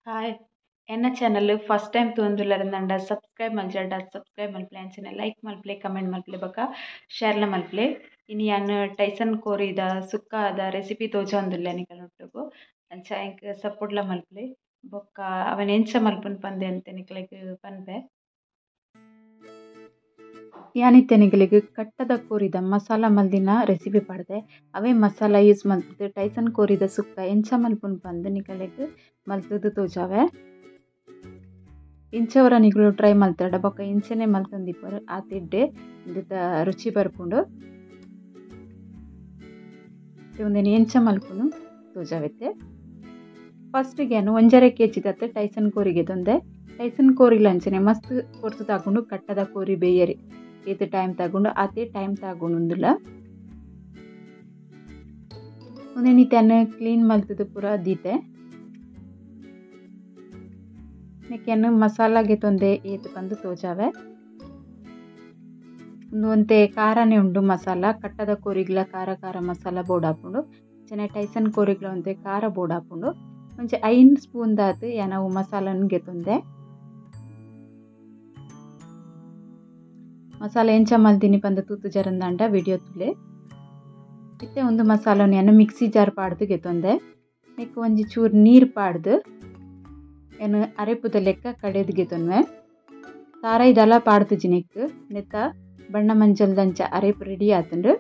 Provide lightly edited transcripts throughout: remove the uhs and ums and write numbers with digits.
Hi ಎನ್ನ channel first time ತೋಂದುಲ್ಲರಂದಂಡ subscribe ಮಲ್ಜಾಡ ಸಬ್ಸ್ಕ್ರೈಬ್ ಮಲ್ಪಲೆ ಅಂಚನೆ ಲೈಕ್ ಮಲ್ಪಲೆ ಕಮೆಂಟ್ ಮಲ್ಪಲೆ ಬೊಕ ಶೇರ್ಲ ಮಲ್ಪಲೆ ಇನಿ ಯಾನ್ ಟೈಸನ್ ಕೋರಿದ ಸುಕ್ಕಾದ ರೆಸಿಪಿ ತೋಜೊಂದುಲ್ಲೆ ನಿಕಲೊಟ್ಟುಗು ಅಂಚ ಎಂಕ್ ಸಪೋರ್ಟ್ಲ ಮಲ್ಪಲೆ ಬೊಕ್ಕ ಅವನ್ ಎಂಚ ಮಲ್ಪುನ್ ಪಂದೆ ಅಂತೆ ನಿಕಲೆಗ್ ಪನ್ಪೆ ಯಾನಿತ್ತೆ ನಿಕಲೆಗ್ ಕಟ್ಟದ ಕೋರಿದ ಮಸಾಲ ಮಲ್ದಿನ ರೆಸಿಪಿ ಪಡ್ದೆ ಅವೇ ಮಸಾಲ ಯೂಸ್ ಮಲ್ತುದು ಟೈಸನ್ ಕೋರಿದ ಸುಕ್ಕ ಎಂಚ ಮಲ್ಪುನ್ ಪಂದ್ ನಿಕಲೆಗ್ ಮಲ್ತುದು ತೋಜಾವೆ ಇಂಚವರ ನಿಕುಲು ಟ್ರೈ ಮಲ್ತಾಡ ಬೊಕ್ಕ ಇಂಚನೆ ಮಲ್ತೊಂದಿಪ್ಪರು ಆತಿಡ್ಡೆ ಇಂದಿತ ರುಚಿ ಬರ್ಪುಂಡು ಒಂದೇನು ಎಂಚ ಮಲ್ಪುನು ತೋಜಾವೆತ್ತೆ ಫಸ್ಟ್ಗೆ ಒಂಜರೆ ಕೆಜಿ ದತ್ತೆ ಟೈಸನ್ ಕೋರಿಗೆ ತೊಂದೆ ಟೈಸನ್ ಕೋರಿಲ ಅಂಚನೆ ಮಸ್ತ್ ಕೊರ್ತು ತಗೊಂಡು ಕಟ್ಟದ ಕೋರಿ ಬೇಯರಿ ಏತ್ ಟೈಮ್ ತಗೊಂಡು ಅದೇ ಟೈಮ್ ತಗೊಂಡುಂದಿಲ್ಲ ಒಂದೇನಿತ್ತೆ ಕ್ಲೀನ್ ಮಲ್ತದು ಪೂರ ದೀತೆ ನೆಕ್ಕೆನ್ನು ಮಸಾಲಾಗೆ ತೊಂದೆ ಏತ್ ಬಂದು ತೋಜಾವೆ ಒಂತೆ ಖಾರನೇ ಉಂಡು ಮಸಾಲ ಕಟ್ಟದ ಕೋರಿಗ್ಲ ಖಾರ ಖಾರ ಮಸಾಲ ಬೋಡಾಪುಂಡು ಚೆನ್ನ ಟೈಸನ್ ಕೋರಿಗ್ಲ ಒಂತೆ ಖಾರ ಬೋಡಾಪುಂಡು ಒಂಚೆ 5 ಸ್ಪೂನ್ ದಾತ್ ನಾವು ಮಸಾಲನ್ಗೆ ತೊಂದೆ ಮಸಾಲ ಎಂಚ ಮಲ್ದಿನಿ ಪಂದ ತೂತು ಜರಂದಾಂಡ ವಿಡಿಯೋ ತುಲೆ ಇತ್ತೆ ಒಂದು ಮಸಾಲನ ಮಿಕ್ಸಿ ಜಾರ್ ಪಾಡ್ದು ಗೆತ್ತೊಂದೆ ನೆಕ್ ಒಂಜಿ ಚೂರು ನೀರು ಪಾಡ್ದು ಏನು ಅರೆಪುದ ಲೆಕ್ಕ ಕಡೆದು ಗೆತ್ತೊನ್ವೆ ತಾರ ಇದೆಲ್ಲ ಪಾಡ್ದು ಜಿನೆಕ್ ನೆತ್ತ ಬಣ್ಣ ಮಂಜಲ್ದಂಚ ಅರೆಪು ರೆಡಿ ಆತಂಡು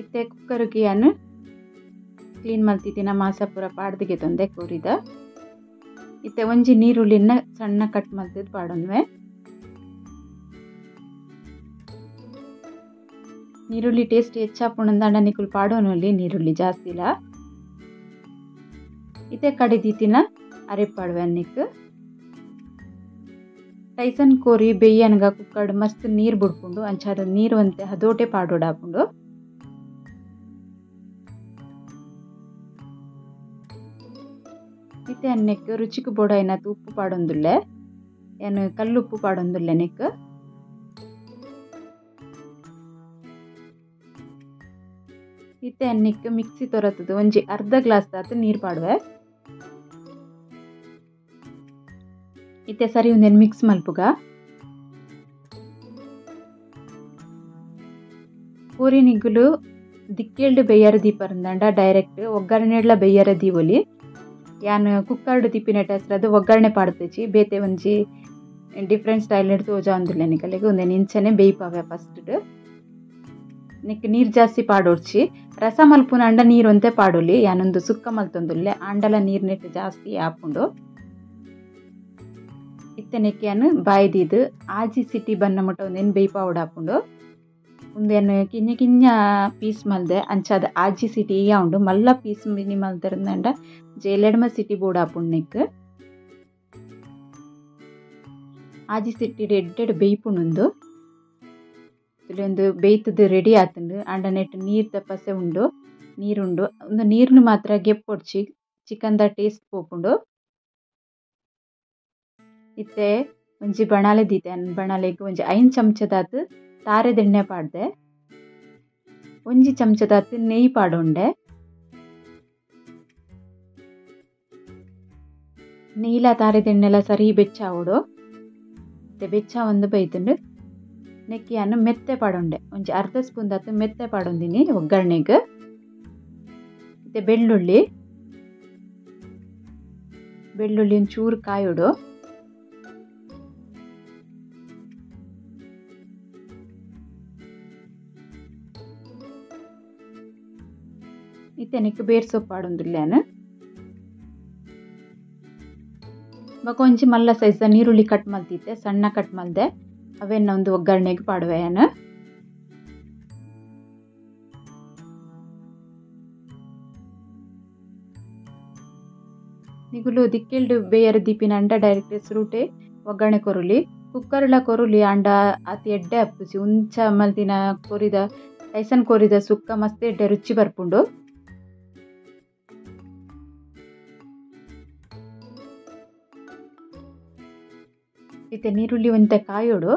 ಇತ್ತೆ ಕುಕ್ಕರ್ಗೆ ಏನು ಕ್ಲೀನ್ ಮಲ್ತಿದ್ದಿನ ಮಾಸ ಪೂರ ಪಾಡ್ದು ಗೆತ್ತೊಂದೆ ಕೋರಿದ ಇತ್ತೆ ಒಂಜಿ ನೀರುಳ್ಳಿನ ಸಣ್ಣ ಕಟ್ ಮಲ್ತಿದ್ ಪಾಡೊಂದ್ವೆ ನೀರುಳ್ಳಿ ಟೇಸ್ಟ್ ಹೆಚ್ಚಾಪುಣಂದಾಂಡ ನಿಕುಲ್ ಪಾಡೋನಲ್ಲಿ ನೀರುಳ್ಳಿ ಜಾಸ್ತಿ ಇಲ್ಲ ಇತ್ತೆ ಕಡಿದಿತ್ತಿನ ಅರೆಪಾಡುವೆ ಅನ್ನಿಕ್ ಟೈಸನ್ ಕೋರಿ ಬೇಯ್ಯನ್ಗ ಕುಕ್ಕರ್ಡ್ ಮಸ್ತ್ ನೀರು ಬಿಡ್ಪುಂಡು ಅಂಚಾದ ನೀರು ಅಂತೆ ಹದೋಟೆ ಪಾಡೋಡಾಪುಂಡು ಇತ್ತೆ ಅನ್ನೆಕ್ ರುಚಿಗೆ ಬೋಡ ಏನತ್ ಉಪ್ಪು ಪಾಡೊಂದುಲ್ಲೆ ಏನು ಕಲ್ಲುಪ್ಪು ಪಾಡೊಂದುಲ್ಲೆ ನೆಕ್ ಇತ್ತೆ ಅನ್ನಿಕ್ ಮಿಕ್ಸಿ ತೊರತದು ಒಂಜಿ ಅರ್ಧ ಗ್ಲಾಸ್ ದಾತ್ ನೀರು ಪಾಡುವೆ ಇತ್ತೆ ಸರಿ ಒಂದೇನು ಮಿಕ್ಸ್ ಮಲ್ಪುಗ ಕೋರಿ ನಿಗ್ಗುಲು ದಿಕ್ಕೇಳ್ದು ಬೇಯರ ದೀಪರಂದಾಂಡ ಡೈರೆಕ್ಟ್ ಒಗ್ಗರಣೆಡ್ಲ ಬೇಯರ ದೀವೊಲಿ ಯಾನ್ ಕುಕ್ಕರ್ಡ್ ತಿಪ್ಪಿನ ಟೆಸ್ಟ್ರದು ಒಗ್ಗರಣೆ ಪಾಡ್ತೇಚಿ ಬೇತೆ ಒಂಜಿ ಡಿಫ್ರೆಂಟ್ ಸ್ಟೈಲ್ ಹಿಡ್ದು ತೋಜಾ ಒಂದಿಲ್ಲ ನಿಕಲೆಗೆ ಒಂದೇನು ಇಂಚನೆ ಬೇಯ್ಪಾವೆ ಫಸ್ಟ್ ನೆಕ್ ನೀರು ಜಾಸ್ತಿ ಪಾಡೋಡ್ಚಿ ರಸ ಮಲ್ಪುನ ಅಂಡ ನೀರು ಒಂತೆ ಪಾಡೋಲಿ ಯಾನೊಂದು ಸುಕ್ಕ ಮಲ್ತೊಂದುಲ್ಲೆ ಆಂಡಲ ನೀರು ನೆಟ್ಟು ಜಾಸ್ತಿ ಆಪುಂಡು ಇತ್ತೆ ನೆಕ್ಕೆಯನ್ನು ಬಾಯ್ದಿದ್ದು ಆಜಿ ಸಿಟಿ ಬನ್ನ ಮುಟ್ಟ ಒಂದೇನು ಬೇಯ್ಪಾ ಉಡಾಪುಂಡು ಒಂದೇನು ಕಿಂಜ ಕಿಂಜ ಪೀಸ್ ಮಲ್ದೆ ಅಂಚಾದ ಆಜಿ ಸಿಟಿ ಉಂಡು ಮಲ್ಲ ಪೀಸ್ ಮಿನಿ ಮಲ್ದರಂದ ಜೇಲೆಡ್ಮ ಸಿಟಿ ಬೋಡಾಪುಂಡು ನೆಕ್ ಆಜಿ ಸಿಟಿ ಎಡ್ಡೆಡ್ ಬೇಯ್ಪುಂಡು ಇಲ್ಲೊಂದು ಬೇಯ್ತದು ರೆಡಿ ಆತುಂಡು ಅಂಡ ನೆಟ್ ನೀರು ತಪ್ಪಸೆ ಉಂಡು ನೀರುಂಡು ಒಂದು ನೀರ್ನು ಮಾತ್ರ ಗೆಪ್ಪೊಡ್ಚಿ ಚಿಕನ್ದ ಟೇಸ್ಟ್ ಪೋಪುಂಡು ಇತ್ತೆ ಒಂಜಿ ಬಣಾಲೆ ದೀತೆ ಬಣಾಲೆಗ್ ಒಂಜಿ 5 ಚಮಚದಾತ್ ತಾರೆದೆಣ್ಣೆ ಪಾಡ್ದೆ ಒಂಜಿ ಚಮಚದಾತ್ ನೆಯ್ಯಿ ಪಾಡೊಂಡೆ ನೀಲ ತಾರೆದೆಣ್ಣೆಲ ಸರಿ ಬೆಚ್ಚ ಆವೋಡು ಮತ್ತೆ ಬೆಚ್ಚ ಒಂದು ಬೈತುಂಡು ನೆಕ್ಕಿಯನ್ನು ಮೆತ್ತೆ ಪಾಡೊಂಡೆ ಒಂಜಿ ಅರ್ಧ ಸ್ಪೂನ್ ದಾತ್ ಮೆತ್ತೆ ಪಾಡೊಂದಿನಿ ಒಗ್ಗರಣೆಗ್ ಮತ್ತೆ ಬೆಳ್ಳುಳ್ಳಿ ಒಂಚೂರು ಕಾಯೋಡು ಇತ್ತೆ ನೆಕ್ ಬೇರ್ ಸೊಪ್ಪು ಪಾಡೊಂದುಲ್ಲೇನು ಬೊಕ ಒಂಜಿ ಮಲ್ಲ ಸೈಜ್ ನೀರುಳ್ಳಿ ಕಟ್ ಮಲ್ತಿತ್ತೆ ಸಣ್ಣ ಕಟ್ ಮಲ್ದೆ ಅವೆನ್ನ ಒಂದು ಒಗ್ಗರಣೆಗೆ ಪಾಡುವೆ ಏನು ನಿಗುಲು ದಿಕ್ಕೆಲ್ಡು ಬೇಯರ ದೀಪಿನ ಅಂಡ ಡೈರೆಕ್ಟ್ ಸುರುಟೆ ಒಗ್ಗರಣೆ ಕೊರುಲಿ ಕುಕ್ಕರ್ಲ ಕೊರುಲಿ ಅಂಡ ಅತಿ ಎಡ್ಡೆ ಅಪ್ಪುಜಿ ಉಂಚ ಮಲ್ದಿನ ಕೊರಿದ ಟೈಸನ್ ಕೋರಿದ ಸುಕ್ಕ ಮಸ್ತ್ ಎಡ್ಡೆ ರುಚಿ ಬರ್ಪುಂಡು ಇತ್ತೆ ನೀರುಳ್ಳಿ ಒಂತೆ ಕಾಯೋಡು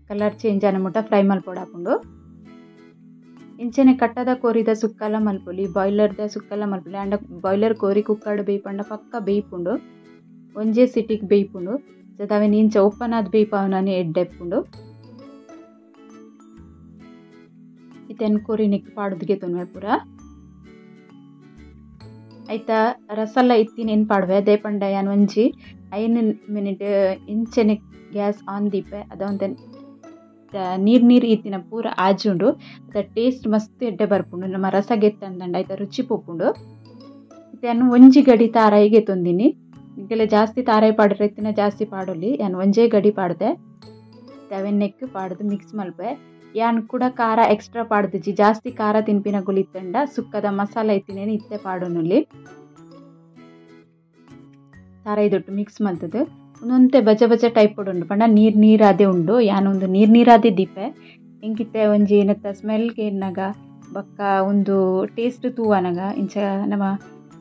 ಕಲರ್ ಚೇಂಜ್ ಆನ ಮುಟ್ಟ ಫ್ರೈ ಮಲ್ಪೊಡಾಪುಂಡು ಇಂಚನೆ ಕಟ್ಟದ ಕೋರಿದ ಸುಕ್ಕಲ ಮಲ್ಪೊಲಿ ಬಾಯ್ಲರ್ದ ಸುಕ್ಕಲ ಮಲ್ಪೊಲಿ ಅಂಡ ಬಾಯ್ಲರ್ ಕೋರಿ ಕುಕ್ಕರ್ಡ್ ಬೇಯ್ಪಂಡ ಪಕ್ಕ ಬೇಯ್ಪುಂಡು ಒಂಜೇ ಸಿಟಿಗ್ ಬೇಯ್ಪುಂಡು ಅವೆನ್ ಇಂಚ ಓಪನ್ ಆದ್ ಬೇಯ್ಪಾವನನೆ ಎಡ್ಡೆಪ್ಪುಂಡು ಇತೆನ್ ಕೋರಿ ನೆಕ್ ಪಾಡುದಿಗೆ ತೊನ್ವೆ ಪೂರ ಐತ ರಸಲ್ಲ ಇತ್ತಿನ ಏನು ಪಾಡುವೆ ಅದೇ ಪಂಡ ಯಾನ್ ಒಂಜಿ 5 ಮಿನಿಟ್ ಇಂಚನೆ ಗ್ಯಾಸ್ ಆನ್ ದೀಪೆ ಅದೊಂದು ನೀರ್ ಇತ್ತಿನ ಪೂರ ಆಜುಂಡು ಅದ ಟೇಸ್ಟ್ ಮಸ್ತ್ ಎಡ್ಡೆ ಬರ್ಪುಂಡು ನಮ್ಮ ರಸ ಗೆತ್ತಂದಂಡ ಐತ ರುಚಿ ಪೋಪುಂಡು ಯಾನು ಒಂಜಿ ಗಡಿ ತಾರಾಯಿಗೆ ತೊಂದಿನಿ ಈಗೆಲ್ಲ ಜಾಸ್ತಿ ತಾರಾಯಿ ಪಾಡ್ರೆ ಇತ್ತಿನ ಜಾಸ್ತಿ ಪಾಡೊಲಿ ಯಾನು ಒಂಜೇ ಗಡಿ ಪಾಡ್ದೆ ಅವೆನ್ನೆಕ್ ಪಾಡ್ದು ಮಿಕ್ಸ್ ಮಲ್ಪೆ ಯಾನ್ ಕೂಡ ಖಾರ ಎಕ್ಸ್ಟ್ರಾ ಪಾಡ್ದಿಜಿ ಜಾಸ್ತಿ ಖಾರ ತಿನ್ಪಿನ ಗುಲಿತ್ತಂಡ ಸುಕ್ಕದ ಮಸಾಲ ಇತ್ತಿನೇನು ಇತ್ತೆ ಪಾಡೋನುಲ್ಲಿ ತಾರಾಯಿದೊಟ್ಟು ಮಿಕ್ಸ್ ಮಲ್ತದು ಒಂದೊಂತೆ ಬಜ ಬಜ ಟೈಪ್ ಉಂಡು ಪಂಡ ನೀರಾದೆ ಉಂಡು ಯಾನೊಂದು ನೀರಾದೆ ದೀಪೆ ಎಂಕಿತ್ತೆ ಒಂಜಿ ಏನತ್ತ ಸ್ಮೆಲ್ಗೆ ಏನಾಗ ಬಕ್ಕ ಒಂದು ಟೇಸ್ಟ್ ತೂವನಗ ಇಂಚ ನಮ್ಮ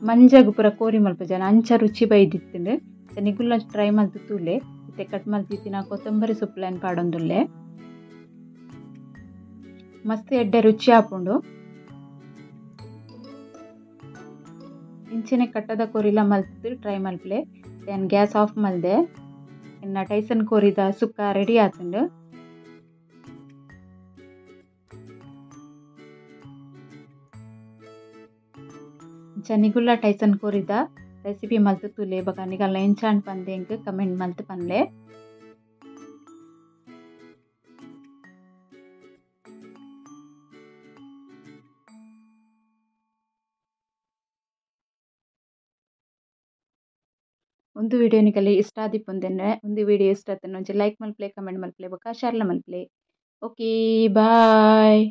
ಮಂಜಗು ಪೂರ ಕೋರಿ ಮಲ್ಪ ಜನ ಅಂಚ ರುಚಿ ಬೈದಿತ್ತಂಡು ನಿಗುಲ್ಲ ಟ್ರೈ ಮಲ್ತು ತೂಲೆ ಇತ್ತೆ ಕಟ್ ಮಲ್ತಿತ್ತಿನ ಕೊತ್ತಂಬರಿ ಸೊಪ್ಪುಲೆನ್ ಪಾಡೊಂದುಲ್ಲೆ ಮಸ್ತ್ ಎಡ್ಡೆ ರುಚಿ ಆಪುಂಡು ಇಂಚಿನ ಕಟ್ಟದ ಕೋರಿಲ ಮಲ್ತು ಟ್ರೈ ಮಲ್ಪಲೆ ನಾನು ಗ್ಯಾಸ್ ಆಫ್ ಮಲ್ದೆ ಇನ್ನು ಟೈಸನ್ ಕೋರಿದ ಸುಕ್ಕ ರೆಡಿ ಆತುಂಡು ನಿಗುಲ್ಲ ಟೈಸನ್ ಕೋರಿದ ರೆಸಿಪಿ ಮಲ್ತು ತುಲೆ ಬಕ ನಿಗಲ್ಲ ಎಂಚಾಂಡ್ ಪಂದೆ ಎಂಕ್ ಕಮೆಂಟ್ ಮಲ್ತು ಪನ್ಲೆ ಒಂದು ವಿಡಿಯೋ ನಿಗಲ್ಲಿ ಇಷ್ಟ ಆದಿಪ್ಪುಂದೆನೆ ಒಂದು ವಿಡಿಯೋ ಇಷ್ಟ ಆತನ ಒಂಜಿ ಲೈಕ್ ಮಲ್ಪ್ಲೆ ಕಮೆಂಟ್ ಮಲ್ಪ್ಲೆ ಬೊಕ ಶೇರ್ಲ ಮಲ್ಪ್ಲೆ ಓಕೆ ಬಾಯ್.